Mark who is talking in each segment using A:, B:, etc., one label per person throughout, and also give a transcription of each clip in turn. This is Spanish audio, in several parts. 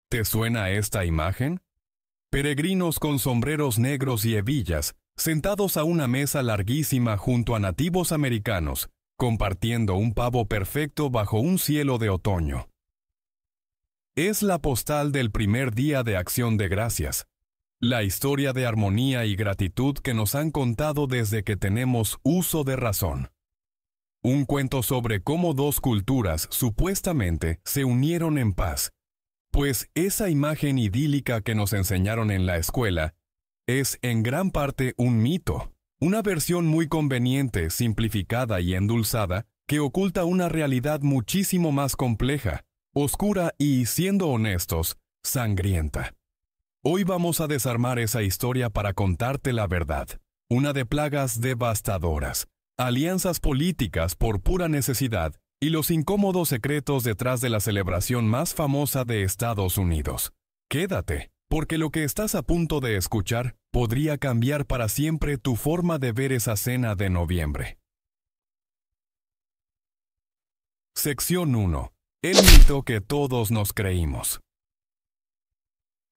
A: ¿Te suena esta imagen? Peregrinos con sombreros negros y hebillas, sentados a una mesa larguísima junto a nativos americanos, compartiendo un pavo perfecto bajo un cielo de otoño. Es la postal del primer día de Acción de Gracias, la historia de armonía y gratitud que nos han contado desde que tenemos uso de razón. Un cuento sobre cómo dos culturas supuestamente se unieron en paz, pues esa imagen idílica que nos enseñaron en la escuela es en gran parte un mito, una versión muy conveniente, simplificada y endulzada que oculta una realidad muchísimo más compleja, oscura y, siendo honestos, sangrienta. Hoy vamos a desarmar esa historia para contarte la verdad, una de plagas devastadoras, alianzas políticas por pura necesidad y los incómodos secretos detrás de la celebración más famosa de Estados Unidos. Quédate, porque lo que estás a punto de escuchar podría cambiar para siempre tu forma de ver esa cena de noviembre. Sección 1. El mito que todos nos creímos.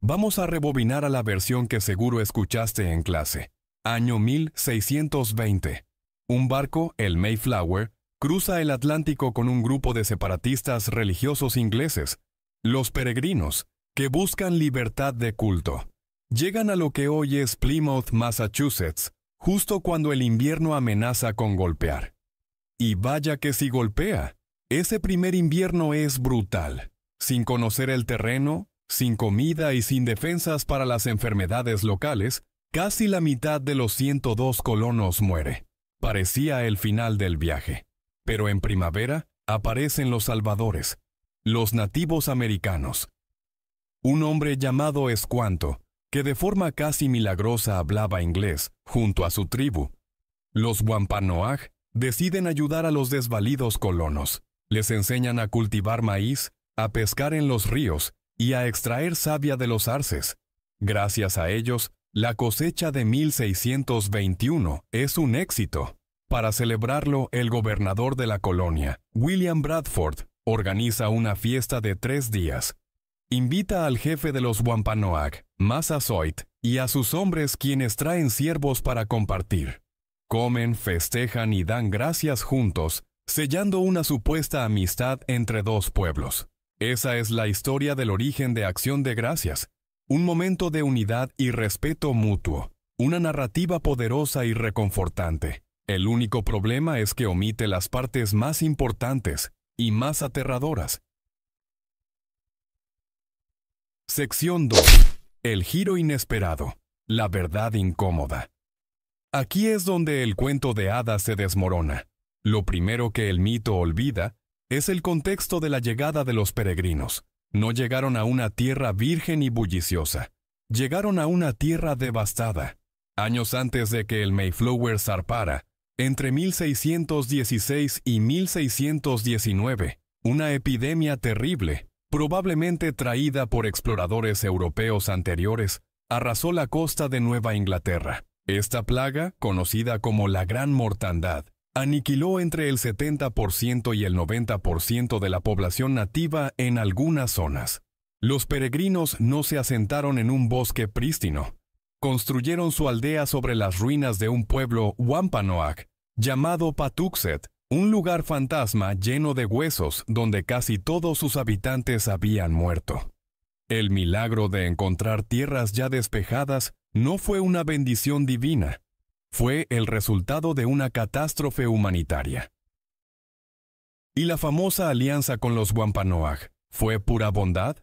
A: Vamos a rebobinar a la versión que seguro escuchaste en clase. Año 1620. Un barco, el Mayflower, cruza el Atlántico con un grupo de separatistas religiosos ingleses, los peregrinos, que buscan libertad de culto. Llegan a lo que hoy es Plymouth, Massachusetts, justo cuando el invierno amenaza con golpear. Y vaya que si golpea. Ese primer invierno es brutal. Sin conocer el terreno, sin comida y sin defensas para las enfermedades locales, casi la mitad de los 102 colonos muere. Parecía el final del viaje. Pero en primavera aparecen los salvadores, los nativos americanos. Un hombre llamado Escuanto, que de forma casi milagrosa hablaba inglés, junto a su tribu. Los Wampanoag deciden ayudar a los desvalidos colonos. Les enseñan a cultivar maíz, a pescar en los ríos y a extraer savia de los arces. Gracias a ellos, la cosecha de 1621 es un éxito. Para celebrarlo, el gobernador de la colonia, William Bradford, organiza una fiesta de 3 días. Invita al jefe de los Wampanoag, Massasoit, y a sus hombres quienes traen ciervos para compartir. Comen, festejan y dan gracias juntos, sellando una supuesta amistad entre dos pueblos. Esa es la historia del origen de Acción de Gracias, un momento de unidad y respeto mutuo, una narrativa poderosa y reconfortante. El único problema es que omite las partes más importantes y más aterradoras. Sección 2. El giro inesperado, la verdad incómoda. Aquí es donde el cuento de hadas se desmorona. Lo primero que el mito olvida es el contexto de la llegada de los peregrinos. No llegaron a una tierra virgen y bulliciosa. Llegaron a una tierra devastada. Años antes de que el Mayflower zarpara, entre 1616 y 1619, una epidemia terrible, probablemente traída por exploradores europeos anteriores, arrasó la costa de Nueva Inglaterra. Esta plaga, conocida como la Gran Mortandad, aniquiló entre el 70% y el 90% de la población nativa en algunas zonas. Los peregrinos no se asentaron en un bosque prístino. Construyeron su aldea sobre las ruinas de un pueblo Wampanoag, llamado Patuxet, un lugar fantasma lleno de huesos donde casi todos sus habitantes habían muerto. El milagro de encontrar tierras ya despejadas no fue una bendición divina. Fue el resultado de una catástrofe humanitaria. ¿Y la famosa alianza con los Wampanoag fue pura bondad?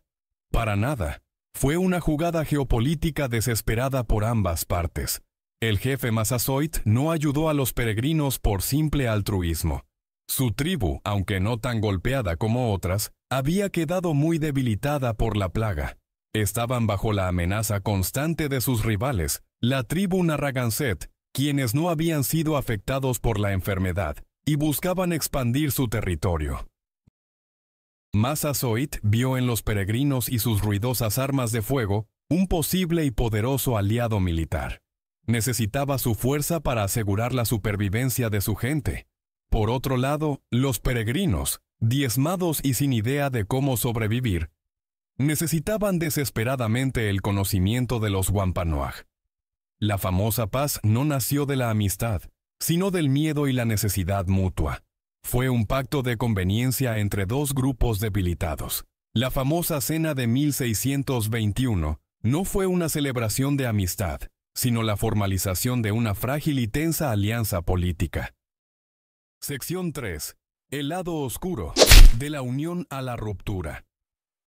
A: Para nada. Fue una jugada geopolítica desesperada por ambas partes. El jefe Massasoit no ayudó a los peregrinos por simple altruismo. Su tribu, aunque no tan golpeada como otras, había quedado muy debilitada por la plaga. Estaban bajo la amenaza constante de sus rivales, la tribu Narragansett, quienes no habían sido afectados por la enfermedad y buscaban expandir su territorio. Massasoit vio en los peregrinos y sus ruidosas armas de fuego un posible y poderoso aliado militar. Necesitaba su fuerza para asegurar la supervivencia de su gente. Por otro lado, los peregrinos, diezmados y sin idea de cómo sobrevivir, Necesitaban desesperadamente el conocimiento de los Wampanoag. La famosa paz no nació de la amistad, sino del miedo y la necesidad mutua. Fue un pacto de conveniencia entre dos grupos debilitados. La famosa cena de 1621 no fue una celebración de amistad, sino la formalización de una frágil y tensa alianza política. Sección 3. El lado oscuro, de la unión a la ruptura.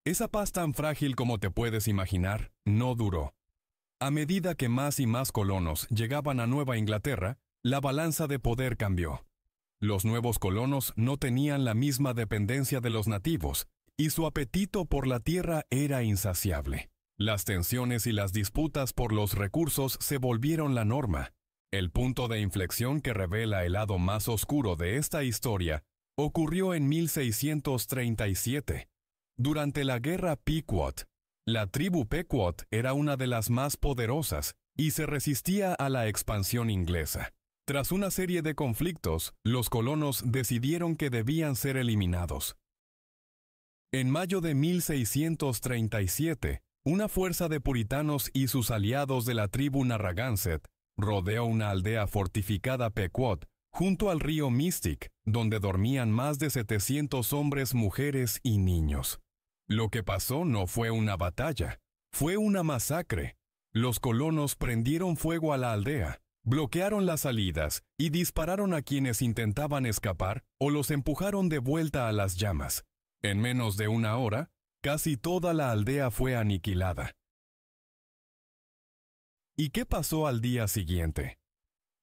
A: Esa paz tan frágil como te puedes imaginar, no duró. A medida que más y más colonos llegaban a Nueva Inglaterra, la balanza de poder cambió. Los nuevos colonos no tenían la misma dependencia de los nativos, y su apetito por la tierra era insaciable. Las tensiones y las disputas por los recursos se volvieron la norma. El punto de inflexión que revela el lado más oscuro de esta historia ocurrió en 1637, durante la Guerra Pequot. La tribu Pequot era una de las más poderosas y se resistía a la expansión inglesa. Tras una serie de conflictos, los colonos decidieron que debían ser eliminados. En mayo de 1637, una fuerza de puritanos y sus aliados de la tribu Narragansett rodeó una aldea fortificada Pequot junto al río Mystic, donde dormían más de 700 hombres, mujeres y niños. Lo que pasó no fue una batalla, fue una masacre. Los colonos prendieron fuego a la aldea, bloquearon las salidas y dispararon a quienes intentaban escapar o los empujaron de vuelta a las llamas. En menos de una hora, casi toda la aldea fue aniquilada. ¿Y qué pasó al día siguiente?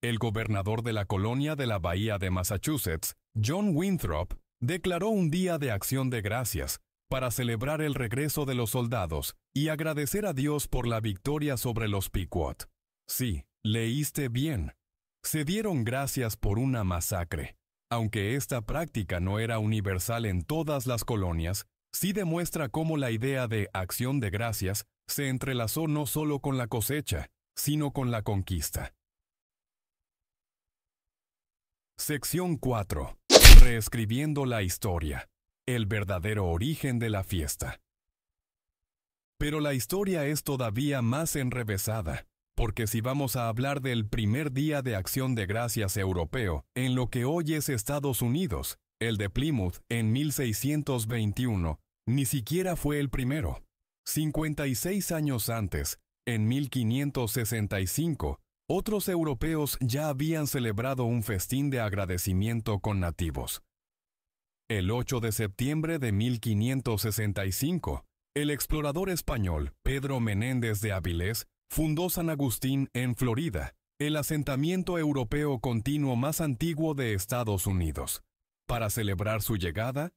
A: El gobernador de la colonia de la Bahía de Massachusetts, John Winthrop, declaró un día de acción de gracias para celebrar el regreso de los soldados y agradecer a Dios por la victoria sobre los Pequot. Sí, leíste bien. Se dieron gracias por una masacre. Aunque esta práctica no era universal en todas las colonias, sí demuestra cómo la idea de acción de gracias se entrelazó no solo con la cosecha, sino con la conquista. Sección 4. Reescribiendo la historia. El verdadero origen de la fiesta. Pero la historia es todavía más enrevesada, porque si vamos a hablar del primer día de acción de gracias europeo en lo que hoy es Estados Unidos, el de Plymouth en 1621, ni siquiera fue el primero. 56 años antes, en 1565, otros europeos ya habían celebrado un festín de agradecimiento con nativos. El 8 de septiembre de 1565, el explorador español Pedro Menéndez de Avilés fundó San Agustín en Florida, el asentamiento europeo continuo más antiguo de Estados Unidos. Para celebrar su llegada,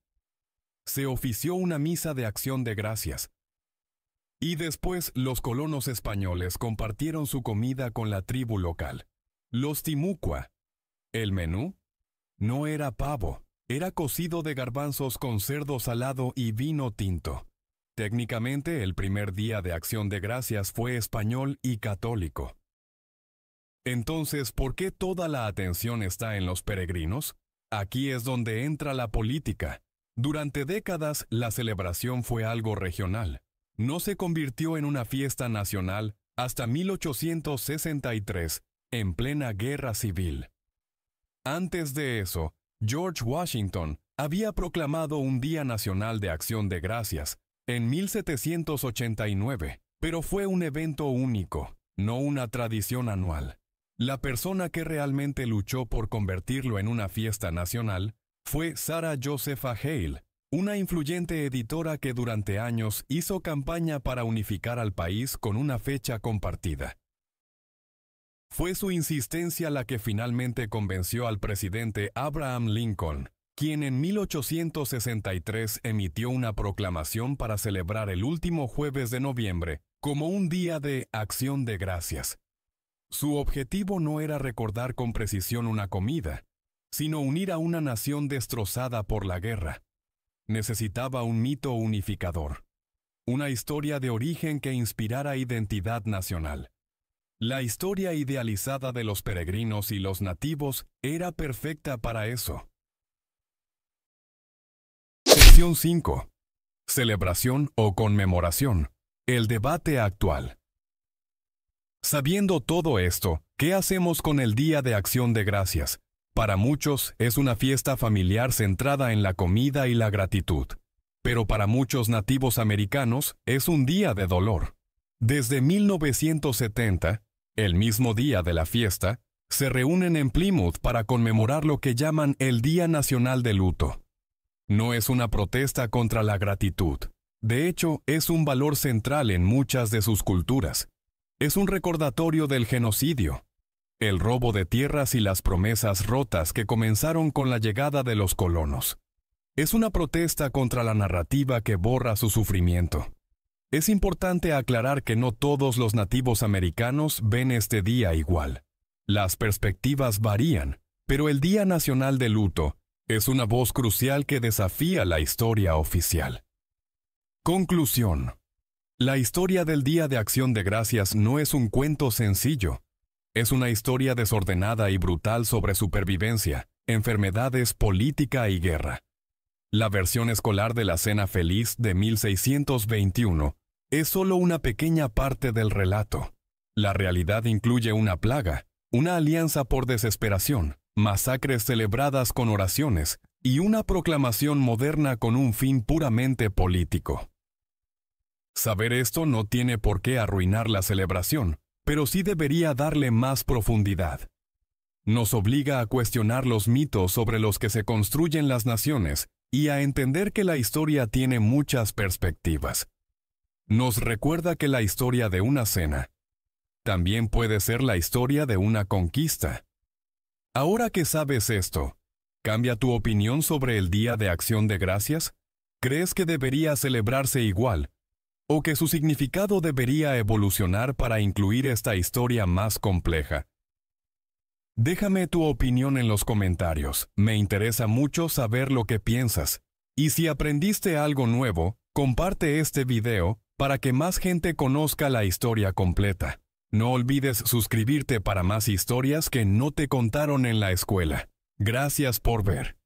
A: se ofició una misa de acción de gracias. Y después los colonos españoles compartieron su comida con la tribu local, los Timucua. El menú no era pavo, era cocido de garbanzos con cerdo salado y vino tinto. Técnicamente, el primer día de acción de gracias fue español y católico. Entonces, ¿por qué toda la atención está en los peregrinos? Aquí es donde entra la política. Durante décadas, la celebración fue algo regional. No se convirtió en una fiesta nacional hasta 1863, en plena guerra civil. Antes de eso, George Washington había proclamado un Día Nacional de Acción de Gracias en 1789, pero fue un evento único, no una tradición anual. La persona que realmente luchó por convertirlo en una fiesta nacional fue Sarah Josepha Hale, una influyente editora que durante años hizo campaña para unificar al país con una fecha compartida. Fue su insistencia la que finalmente convenció al presidente Abraham Lincoln, quien en 1863 emitió una proclamación para celebrar el último jueves de noviembre como un día de acción de gracias. Su objetivo no era recordar con precisión una comida, sino unir a una nación destrozada por la guerra. Necesitaba un mito unificador, una historia de origen que inspirara identidad nacional. La historia idealizada de los peregrinos y los nativos era perfecta para eso. Sección 5. celebración o conmemoración, el debate actual. Sabiendo todo esto, ¿qué hacemos con el Día de Acción de Gracias? Para muchos es una fiesta familiar centrada en la comida y la gratitud. Pero para muchos nativos americanos es un día de dolor. Desde 1970, el mismo día de la fiesta, se reúnen en Plymouth para conmemorar lo que llaman el Día Nacional de Luto. No es una protesta contra la gratitud. De hecho, es un valor central en muchas de sus culturas. Es un recordatorio del genocidio, el robo de tierras y las promesas rotas que comenzaron con la llegada de los colonos. Es una protesta contra la narrativa que borra su sufrimiento. Es importante aclarar que no todos los nativos americanos ven este día igual. Las perspectivas varían, pero el Día Nacional de Luto es una voz crucial que desafía la historia oficial. Conclusión. La historia del Día de Acción de Gracias no es un cuento sencillo. Es una historia desordenada y brutal sobre supervivencia, enfermedades, política y guerra. La versión escolar de la Cena Feliz de 1621 es solo una pequeña parte del relato. La realidad incluye una plaga, una alianza por desesperación, masacres celebradas con oraciones y una proclamación moderna con un fin puramente político. Saber esto no tiene por qué arruinar la celebración, pero sí debería darle más profundidad. Nos obliga a cuestionar los mitos sobre los que se construyen las naciones y a entender que la historia tiene muchas perspectivas. Nos recuerda que la historia de una cena también puede ser la historia de una conquista. Ahora que sabes esto, ¿cambia tu opinión sobre el Día de Acción de Gracias? ¿Crees que debería celebrarse igual? ¿O que su significado debería evolucionar para incluir esta historia más compleja? Déjame tu opinión en los comentarios. Me interesa mucho saber lo que piensas. Y si aprendiste algo nuevo, comparte este video para que más gente conozca la historia completa. No olvides suscribirte para más historias que no te contaron en la escuela. Gracias por ver.